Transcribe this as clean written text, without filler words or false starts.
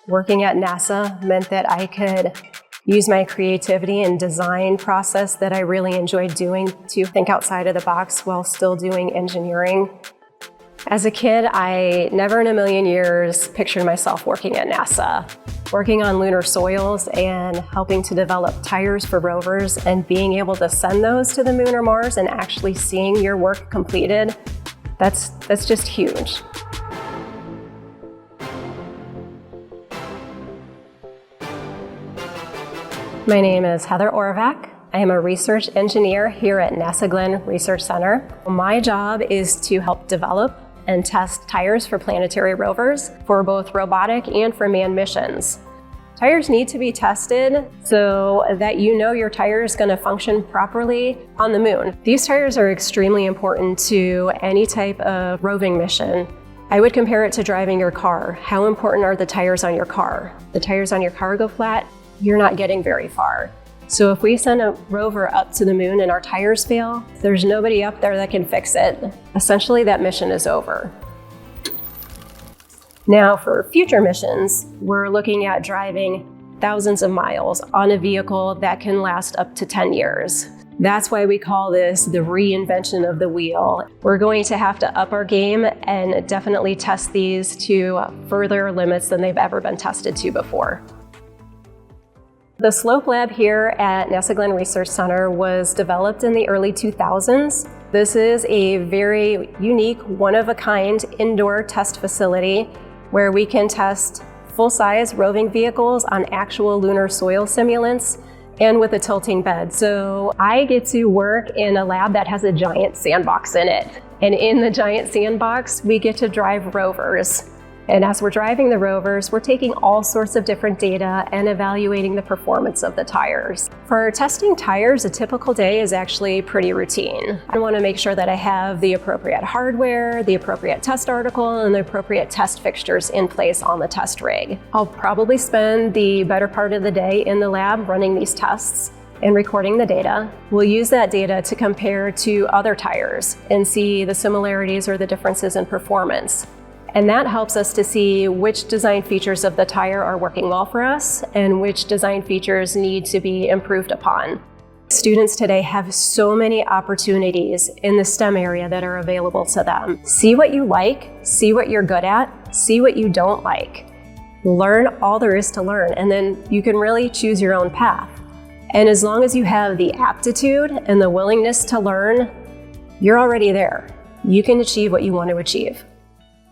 Working at NASA meant that I could use my creativity and design process that I really enjoyed doing to think outside of the box while still doing engineering. As a kid, I never in a million years pictured myself working at NASA, working on lunar soils and helping to develop tires for rovers and being able to send those to the moon or Mars and actually seeing your work completed. That's just huge. My name is Heather Orvac. I am a research engineer here at NASA Glenn Research Center. My job is to help develop and test tires for planetary rovers for both robotic and for manned missions. Tires need to be tested so that you know your tire is going to function properly on the moon. These tires are extremely important to any type of roving mission. I would compare it to driving your car. How important are the tires on your car? The tires on your car go flat, you're not getting very far. So if we send a rover up to the moon and our tires fail, there's nobody up there that can fix it. Essentially, that mission is over. Now for future missions, we're looking at driving thousands of miles on a vehicle that can last up to 10 years. That's why we call this the reinvention of the wheel. We're going to have to up our game and definitely test these to further limits than they've ever been tested to before. The Slope Lab here at NASA Glenn Research Center was developed in the early 2000s. This is a very unique, one-of-a-kind indoor test facility where we can test full-size roving vehicles on actual lunar soil simulants and with a tilting bed. So I get to work in a lab that has a giant sandbox in it. And in the giant sandbox, we get to drive rovers. And as we're driving the rovers, we're taking all sorts of different data and evaluating the performance of the tires. For testing tires, a typical day is actually pretty routine. I want to make sure that I have the appropriate hardware, the appropriate test article, and the appropriate test fixtures in place on the test rig. I'll probably spend the better part of the day in the lab running these tests and recording the data. We'll use that data to compare to other tires and see the similarities or the differences in performance. And that helps us to see which design features of the tire are working well for us and which design features need to be improved upon. Students today have so many opportunities in the STEM area that are available to them. See what you like, see what you're good at, see what you don't like. Learn all there is to learn, and then you can really choose your own path. And as long as you have the aptitude and the willingness to learn, you're already there. You can achieve what you want to achieve.